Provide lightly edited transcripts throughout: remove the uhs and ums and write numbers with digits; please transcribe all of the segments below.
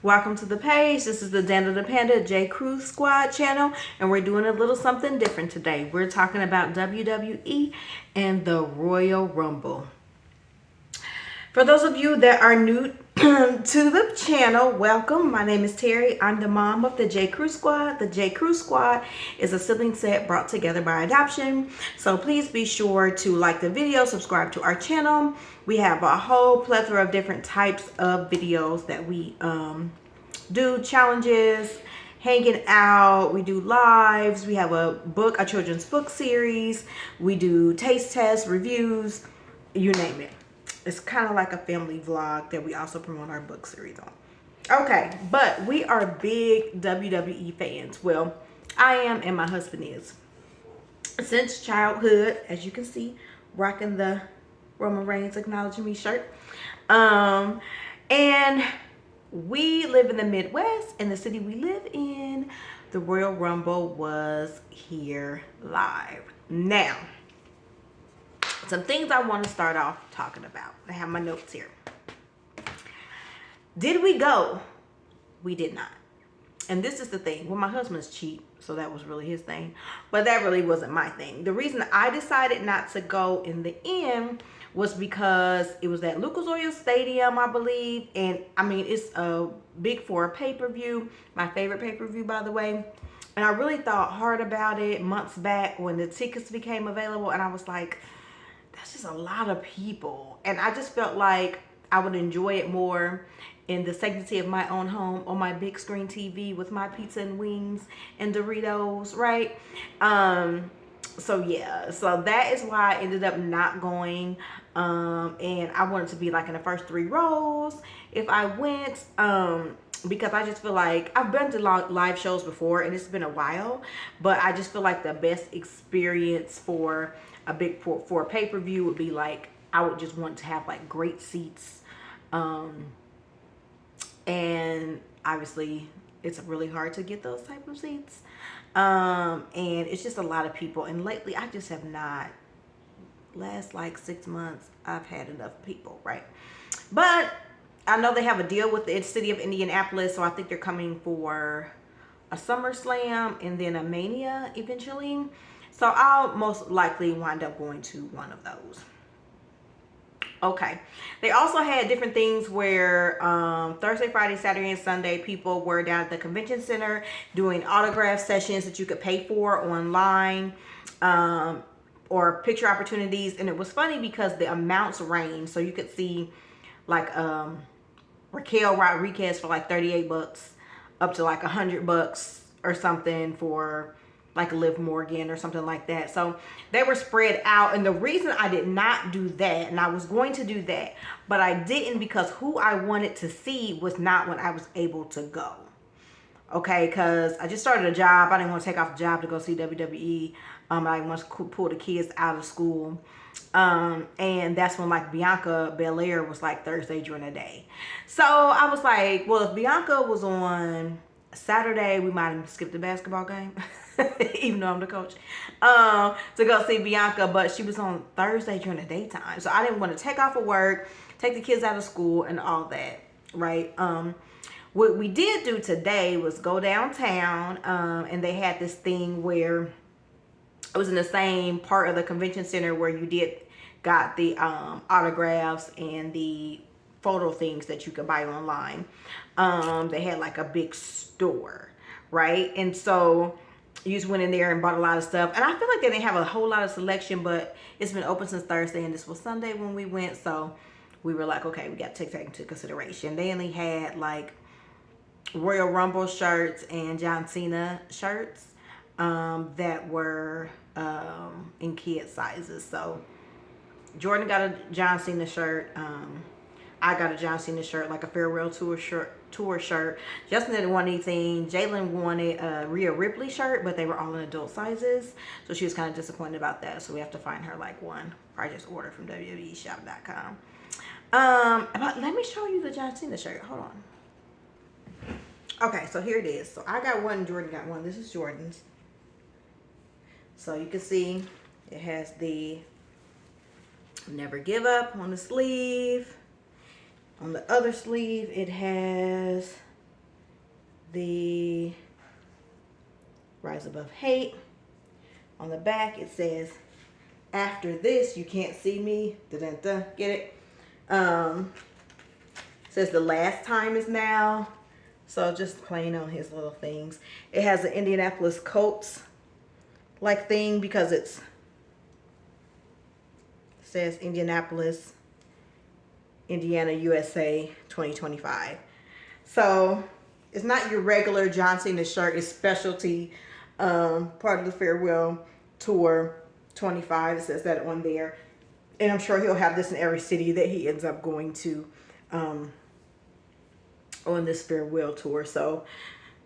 Welcome to the page. This is the Danda the Panda J Crew Squad channel, and we're doing a little something different today. We're talking about WWE and the Royal Rumble. For those of you that are new to the channel, welcome. My name is Terry. I'm the mom of the J Crew Squad. The J Crew Squad is a sibling set brought together by adoption. So please be sure to like the video, subscribe to our channel. We have a whole plethora of different types of videos that we do, challenges, hanging out, we do lives, we have a children's book series, we do taste tests, reviews, you name it. It's kind of like a family vlog that we also promote our book series on. Okay, but we are big WWE fans. Well, I am and my husband is. Since childhood, as you can see, rocking the Roman Reigns Acknowledging Me shirt. And we live in the Midwest, and the city we live in, the Royal Rumble was here live. Now, some things I want to start off talking about. I have my notes here. Did we go? We did not. And this is the thing. Well, my husband's cheap, so that was really his thing. But that really wasn't my thing. The reason I decided not to go in the end was because it was at Lucas Oil Stadium, I believe. And, I mean, it's big for a pay-per-view. My favorite pay-per-view, by the way. And I really thought hard about it months back when the tickets became available. And I was like, that's just a lot of people. And I just felt like I would enjoy it more in the sanctity of my own home on my big screen TV with my pizza and wings and Doritos, right? So yeah, so that is why I ended up not going. And I wanted to be like in the first 3 rows if I went, because I just feel like I've been to live shows before and it's been a while, but I just feel like the best experience for a pay-per-view would be like, I would just want to have like great seats. And obviously it's really hard to get those type of seats. And it's just a lot of people. And lately I just have not, last like 6 months, I've had enough people, right? But I know they have a deal with the city of Indianapolis. So I think they're coming for a SummerSlam and then a Mania eventually. So I'll most likely wind up going to one of those. Okay. They also had different things where Thursday, Friday, Saturday, and Sunday, people were down at the convention center doing autograph sessions that you could pay for online, or picture opportunities. And it was funny because the amounts range. So you could see like Raquel Rodriguez for like $38 up to like $100 or something for like Liv Morgan or something like that. So they were spread out. And the reason I did not do that, and I was going to do that, but I didn't because who I wanted to see was not when I was able to go. Okay, because I just started a job. I didn't want to take off the job to go see WWE. I didn't want to pull the kids out of school. And that's when like Bianca Belair was like Thursday during the day. So I was like, well, if Bianca was on Saturday, we might have skipped the basketball game. Even though I'm the coach, to go see Bianca, but she was on Thursday during the daytime. So I didn't want to take off of work, take the kids out of school and all that, right? What we did do today was go downtown, and they had this thing where it was in the same part of the convention center where you got the autographs and the photo things that you could buy online. They had like a big store, right? And so you just went in there and bought a lot of stuff. And I feel like they didn't have a whole lot of selection, but it's been open since Thursday and this was Sunday when we went. So we were like, okay, we got to take that into consideration. They only had like Royal Rumble shirts and John Cena shirts that were in kid sizes. So Jordan got a John Cena shirt. I got a John Cena shirt, like a farewell tour shirt. Justin didn't want anything. Jalen wanted a Rhea Ripley shirt, but they were all in adult sizes. So she was kind of disappointed about that. So we have to find her like one. I just ordered from WWEshop.com. But let me show you the John Cena shirt. Hold on. Okay, so here it is. So I got one, Jordan got one. This is Jordan's. So you can see it has the Never Give Up on the sleeve. On the other sleeve, it has the Rise Above Hate. On the back it says, after this you can't see me. Da-da-da. Get it? Says the last time is now. So just playing on his little things. It has an Indianapolis Colts like thing because it says Indianapolis, Indiana, USA 2025. So it's not your regular John Cena shirt. It's specialty, part of the farewell tour 25. It says that on there. And I'm sure he'll have this in every city that he ends up going to on this farewell tour. So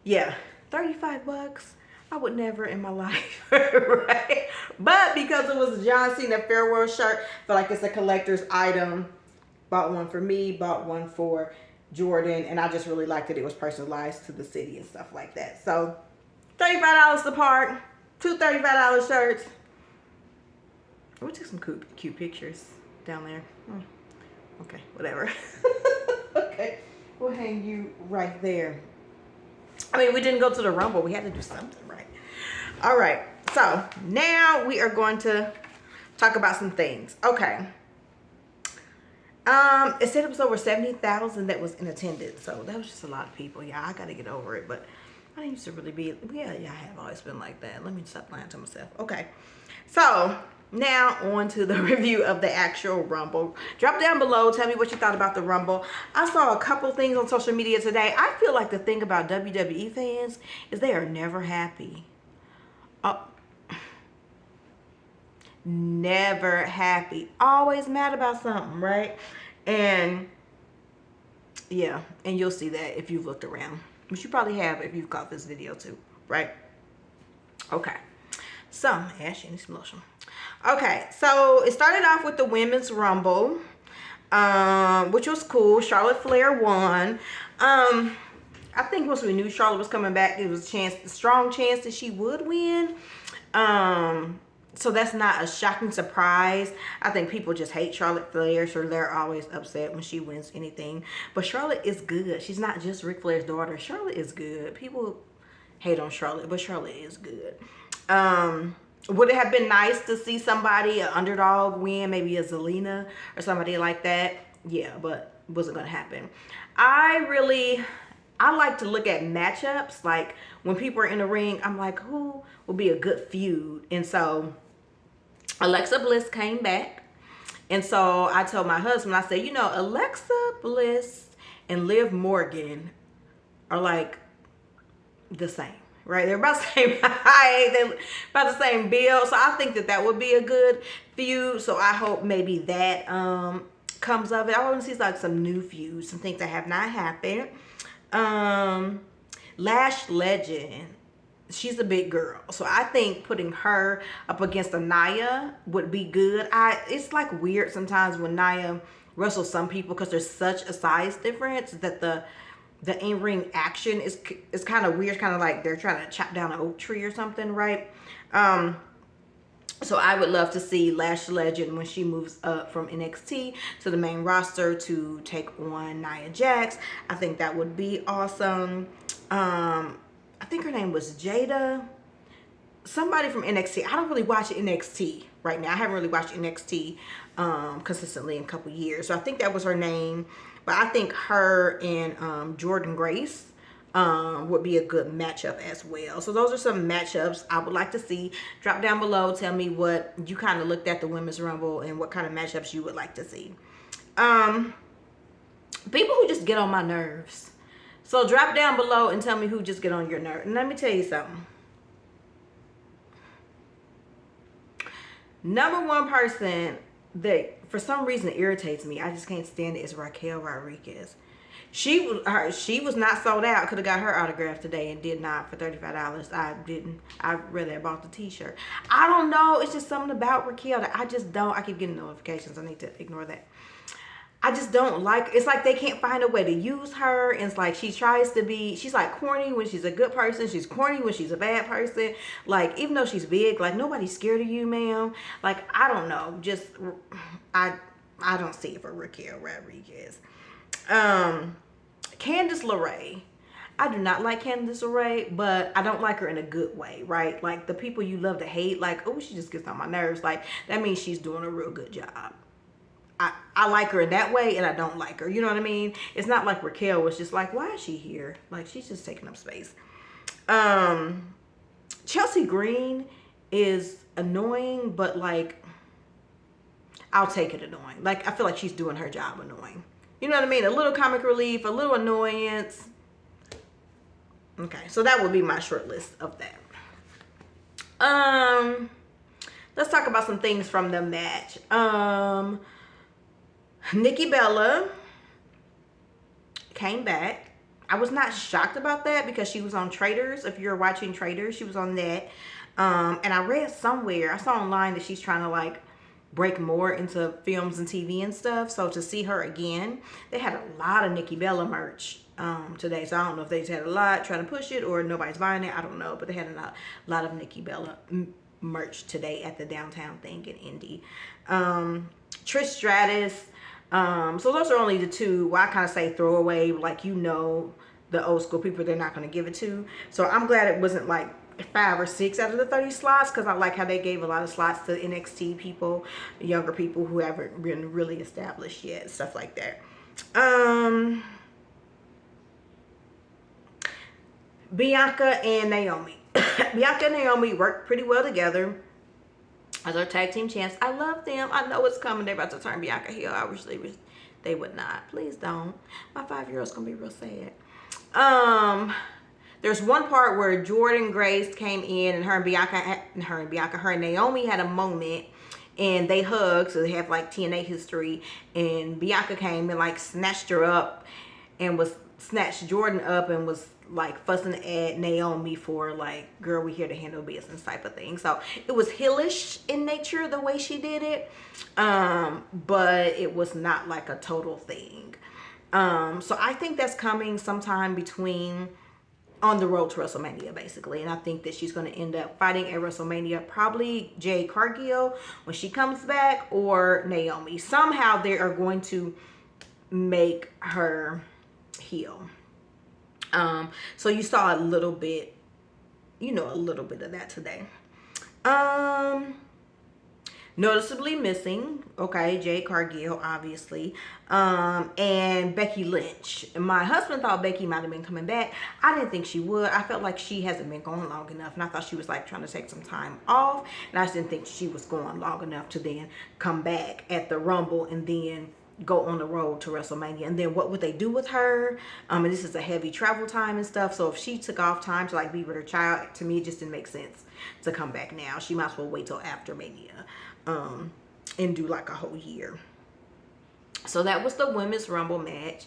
yeah, $35. I would never in my life, right? But because it was a John Cena farewell shirt, I feel like it's a collector's item. Bought one for me, bought one for Jordan, and I just really liked that it was personalized to the city and stuff like that. So $35 to part, two $35 shirts. We took some cute pictures down there. Okay, whatever. Okay, we'll hang you right there. I mean, we didn't go to the Rumble. We had to do something, right? All right, so now we are going to talk about some things. Okay. It said it was over 70,000 that was in attendance. So that was just a lot of people. Yeah, I got to get over it. But I used to really be, yeah, I have always been like that. Let me stop lying to myself. Okay. So now on to the review of the actual Rumble. Drop down below. Tell me what you thought about the Rumble. I saw a couple things on social media today. I feel like the thing about WWE fans is they are never happy. Never happy. Always mad about something, right? And yeah, and you'll see that if you've looked around, which you probably have if you've caught this video too, right? Okay, so Ashley needs some lotion. Okay, so it started off with the Women's Rumble, which was cool. Charlotte Flair won. I think once we knew Charlotte was coming back, there was a strong chance that she would win. So that's not a shocking surprise. I think people just hate Charlotte Flair, so they're always upset when she wins anything. But Charlotte is good. She's not just Ric Flair's daughter. Charlotte is good. People hate on Charlotte, but Charlotte is good. Would it have been nice to see somebody, an underdog, win? Maybe a Zelina or somebody like that? Yeah, but it wasn't going to happen. I like to look at matchups. Like when people are in the ring, I'm like, who will be a good feud? And so Alexa Bliss came back. And so I told my husband, I said, you know, Alexa Bliss and Liv Morgan are like the same, right? They're about the same height, they're about the same build. So I think that would be a good feud. So I hope maybe that comes of it. I want to see like some new feuds, some things that have not happened. Lash Legend, she's a big girl, so I think putting her up against a Nia would be good. It's like weird sometimes when Nia wrestles some people because there's such a size difference that the in-ring action is kind of weird, kind of like they're trying to chop down an oak tree or something, right? So I would love to see Lash Legend when she moves up from NXT to the main roster to take on Nia Jax. I think that would be awesome. I think her name was Jada. Somebody from NXT. I don't really watch NXT right now. I haven't really watched NXT consistently in a couple years. So I think that was her name. But I think her and Jordan Grace would be a good matchup as well. So those are some matchups I would like to see. Drop down below. Tell me what you kind of looked at the Women's Rumble and what kind of matchups you would like to see. People who just get on my nerves. So drop down below and tell me who just get on your nerve. And let me tell you something. Number one person that for some reason irritates me, I just can't stand it, is Raquel Rodriguez. She was not sold out. Could have got her autograph today and did not for $35. I didn't. I'd rather have bought the t-shirt. I don't know. It's just something about Raquel that I just don't. I keep getting notifications. I need to ignore that. I just don't like. It's like they can't find a way to use her. And it's like she's like corny when she's a good person. She's corny when she's a bad person. Like, even though she's big, like nobody's scared of you, ma'am. Like, I don't know. Just, I don't see it for Raquel Rodriguez. Candice LeRae. I do not like Candice LeRae, but I don't like her in a good way, right? Like the people you love to hate, like, oh, she just gets on my nerves. Like that means she's doing a real good job. I like her in that way, and I don't like her. You know what I mean? It's not like Raquel was just like, why is she here? Like she's just taking up space. Chelsea Green is annoying, but like I'll take it annoying. Like I feel like she's doing her job annoying. You know what I mean? A little comic relief, a little annoyance. Okay, so that would be my short list of that. Let's talk about some things from the match. Nikki Bella came back. I was not shocked about that because she was on Traitors. If you're watching Traitors, she was on that. And I read somewhere, I saw online that she's trying to like break more into films and TV and stuff. So to see her again, they had a lot of Nikki Bella merch today. So I don't know if they just had a lot trying to push it or nobody's buying it. I don't know. But they had a lot of Nikki Bella merch today at the downtown thing in Indy. Trish Stratus. So those are only the two. Well, I kind of say throwaway, like, you know, the old school people they're not going to give it to. So I'm glad it wasn't like 5 or 6 out of the 30 slots, because I like how they gave a lot of slots to NXT people, younger people who haven't been really established yet, stuff like that. Bianca and Naomi. Bianca and Naomi worked pretty well together as our tag team champs. I love them. I know it's coming. They're about to turn Bianca heel. I wish they would not. Please don't. My 5-year-old's gonna be real sad. There's one part where Jordan Grace came in and her and Naomi had a moment and they hugged, so they have like TNA history, and Bianca came and like snatched her up and snatched Jordan up and was like fussing at Naomi for like, girl, we here to handle business type of thing. So it was heelish in nature the way she did it, but it was not like a total thing. So I think that's coming sometime on the road to WrestleMania, basically. And I think that she's going to end up fighting at WrestleMania, probably Jade Cargill when she comes back, or Naomi. Somehow they are going to make her heel. So you saw a little bit of that today. Noticeably missing, okay, Jade Cargill, obviously, and Becky Lynch. My husband thought Becky might have been coming back. I didn't think she would. I felt like she hasn't been going long enough, and I thought she was like trying to take some time off, and I just didn't think she was going long enough to then come back at the Rumble and then go on the road to WrestleMania. And then what would they do with her? And this is a heavy travel time and stuff, so if she took off time to like be with her child, to me it just didn't make sense to come back now. She might as well wait till after Mania and do like a whole year. So that was the women's Rumble match.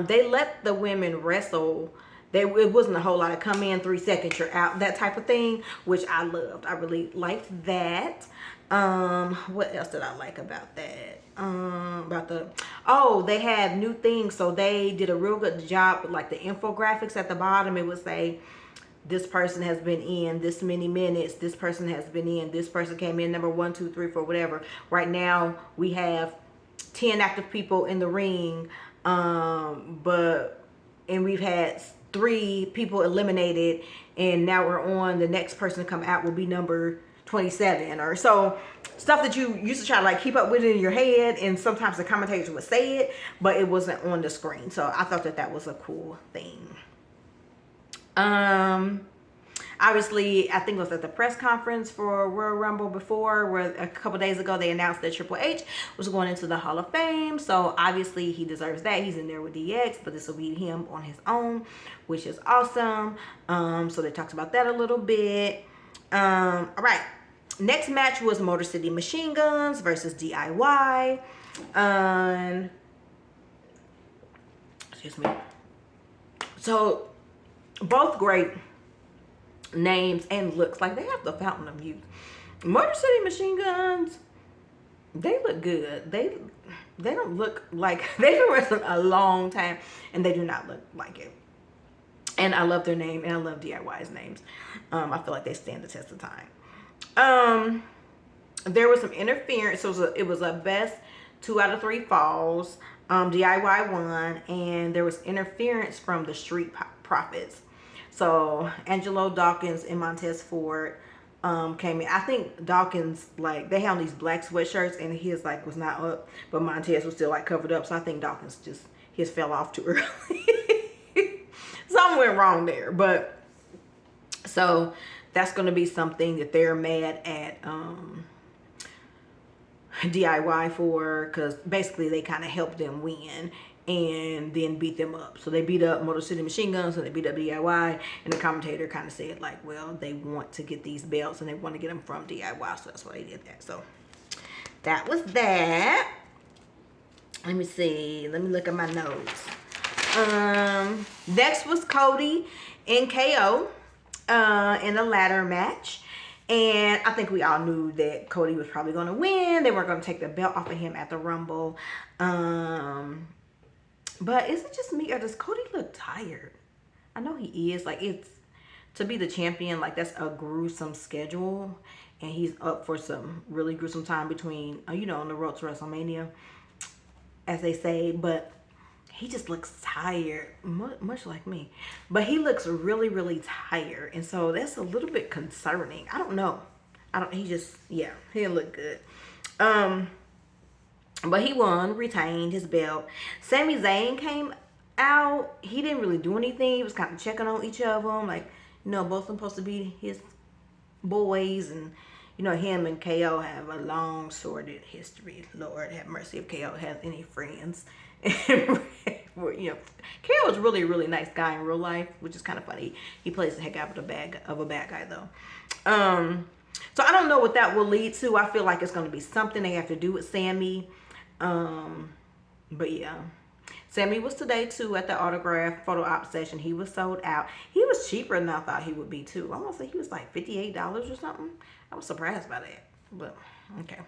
They let the women wrestle. It wasn't a whole lot of come in 3 seconds you're out, that type of thing, which I loved. I really liked that. What else did I like about that? They had new things, so they did a real good job with like the infographics at the bottom. It would say this person has been in this many minutes, this person has been in, this person came in number 1, 2, 3, 4, whatever. Right now we have 10 active people in the ring, and we've had 3 people eliminated, and now we're on the next person to come out will be number 27 or so. Stuff that you used to try to like keep up with in your head, and sometimes the commentators would say it, but it wasn't on the screen. So I thought that was a cool thing. Obviously, I think it was at the press conference for Royal Rumble before, where a couple days ago they announced that Triple H was going into the Hall of Fame. So obviously he deserves that. He's in there with DX, but this will be him on his own, which is awesome. So they talked about that a little bit. All right. Next match was Motor City Machine Guns versus DIY. Excuse me. So both great names and looks. Like, they have the fountain of youth. Motor City Machine Guns, they look good. They don't look like they've been wrestling a long time, and they do not look like it. And I love their name, and I love DIY's names. I feel like they stand the test of time. There was some interference. So it was a best 2 out of 3 falls. DIY won, and there was interference from the Street Profits. So Angelo Dawkins and Montez Ford came in. I think Dawkins, like, they have these black sweatshirts and his like was not up, but Montez was still like covered up. So I think Dawkins just his fell off too early. Something went wrong there, but so that's going to be something that they're mad at DIY for, because basically they kind of helped them win and then beat them up. So they beat up Motor City Machine Guns and they beat up DIY, and the commentator kind of said like, well, they want to get these belts and they want to get them from DIY, so that's why they did that. So that was that. Let me see, let me look at my notes. Next was Cody and KO in a ladder match. And I think we all knew that Cody was probably going to win. They weren't going to take the belt off of him at the Rumble. But is it just me, or does Cody look tired? I know he is. Like, it's to be the champion, like, that's a gruesome schedule. And he's up for some really gruesome time between, you know, on the road to WrestleMania, as they say. But he just looks tired, much like me. But he looks really, really tired. And so that's a little bit concerning. I don't know. He just, yeah, he didn't look good. But he won, retained his belt. Sami Zayn came out. He didn't really do anything. He was kind of checking on each of them. Like, you know, both of them supposed to be his boys. And, you know, him and KO have a long, sordid history. Lord have mercy if KO has any friends. You know, KO is really a really nice guy in real life, which is kind of funny. He plays the heck out of a bad guy, though. So I don't know what that will lead to. I feel like it's going to be something they have to do with Sammy. But yeah, Sammy was today too at the autograph photo op session. He was sold out. He was cheaper than I thought he would be too. I want to say he was like $58 or something. I was surprised by that, but okay.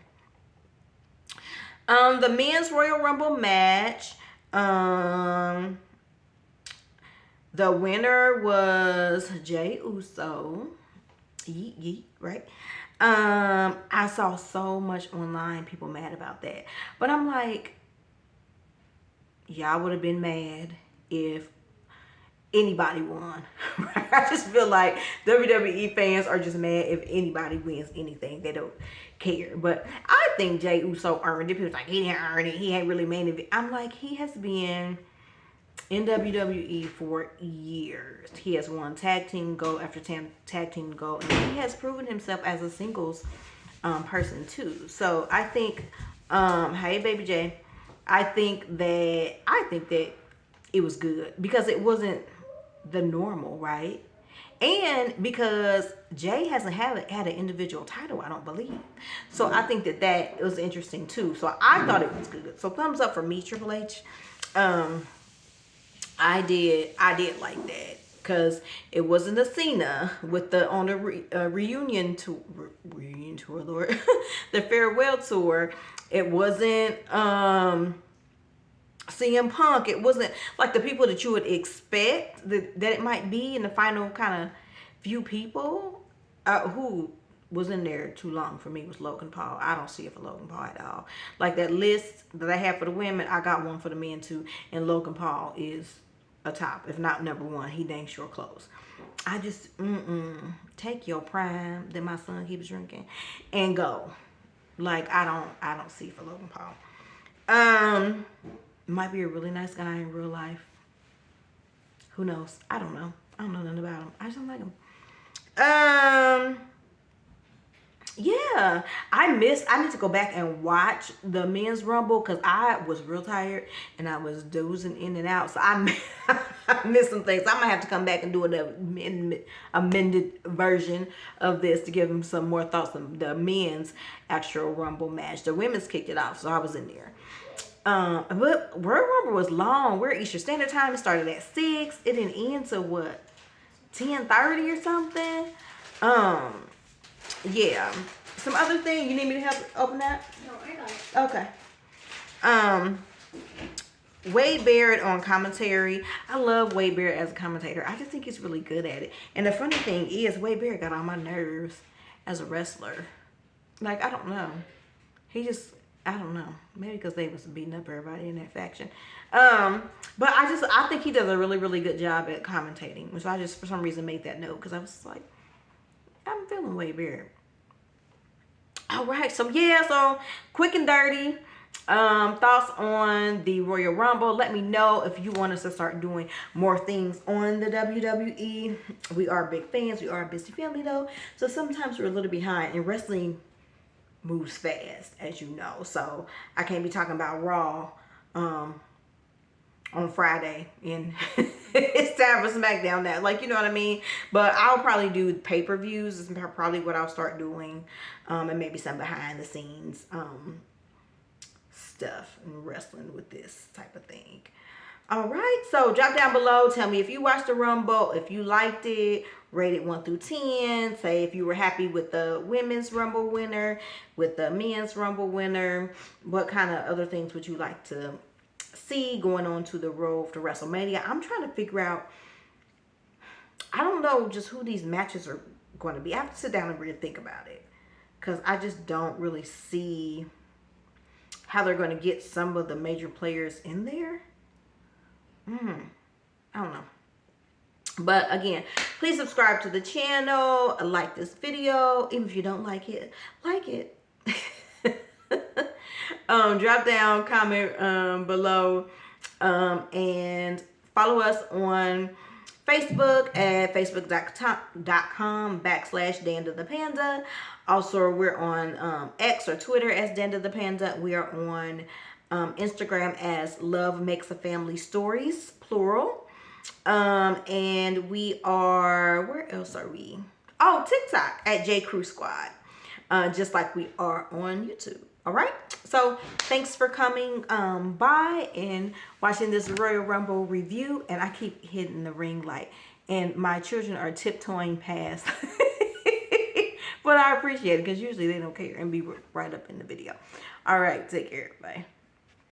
The men's Royal Rumble match. The winner was Jey Uso. Yeet, yeet, right? I saw so much online, people mad about that. But I'm like, y'all would have been mad if anybody won. I just feel like WWE fans are just mad if anybody wins anything. They don't care. But I think Jey Uso earned it. People like, he didn't earn it. He ain't really made it. I'm like, he has been in WWE for years. He has won tag team gold after tag team gold, and he has proven himself as a singles person too. So I think, hey baby J, I think that it was good because it wasn't the normal, right? And because Jay hasn't had an individual title, I don't believe. So I think that was interesting too. So I thought it was good. So thumbs up for me, Triple H. I did like that because it wasn't a Cena with on the reunion tour, Lord, the farewell tour. It wasn't CM Punk. It wasn't like the people that you would expect that it might be in the final kind of few people. Who was in there too long for me was Logan Paul. I don't see it for Logan Paul at all. Like that list that I have for the women, I got one for the men too, and Logan Paul is a top, if not number one. He dang sure close. I just take your prime that my son keeps drinking and go. Like I don't see for Logan Paul. Might be a really nice guy in real life. Who knows? I don't know. I don't know nothing about him. I just don't like him. Yeah, I need to go back and watch the men's Rumble because I was real tired and I was dozing in and out. So I missed some things. I might have to come back and do an amended version of this to give them some more thoughts on the men's actual Rumble match. The women's kicked it off, so I was in there. But Royal Rumble was long. We're Eastern Standard Time. It started at 6. It didn't end till what, 10:30 or something. Yeah. Some other thing you need me to help open that? No, I got it. Okay. Wade Barrett on commentary. I love Wade Barrett as a commentator. I just think he's really good at it. And the funny thing is, Wade Barrett got on my nerves as a wrestler. Like, I don't know. He just, I don't know. Maybe because they was beating up everybody in that faction. But I think he does a really, really good job at commentating. So I just, for some reason, made that note because I was like, I'm feeling way better. All right. So, yeah. So, quick and dirty. Thoughts on the Royal Rumble. Let me know if you want us to start doing more things on the WWE. We are big fans. We are a busy family, though. So, sometimes we're a little behind. And wrestling moves fast, as you know. So I can't be talking about Raw on Friday and it's time for SmackDown now. Like, you know what I mean? But I'll probably do pay-per-views. Is probably what I'll start doing. And maybe some behind the scenes stuff and wrestling with this type of thing. All right, so drop down below. Tell me if you watched the Rumble, if you liked it, rate it 1 through 10. Say if you were happy with the women's Rumble winner, with the men's Rumble winner. What kind of other things would you like to see going on to the road to WrestleMania? I'm trying to figure out, I don't know just who these matches are going to be. I have to sit down and really think about it because I just don't really see how they're going to get some of the major players in there. I don't know. But again, please subscribe to the channel. Like this video. Even if you don't like it, like it. Drop down, comment below. And follow us on Facebook at facebook.com/Danda the Panda. Also, we're on X or Twitter as Danda the Panda. We are on Instagram as Love Makes a Family Stories, plural. And we are, where else are we? Oh, TikTok at J Crew Squad. Just like we are on YouTube. All right. So thanks for coming by and watching this Royal Rumble review. And I keep hitting the ring light and my children are tiptoeing past. But I appreciate it because usually they don't care and be right up in the video. All right. Take care. Bye.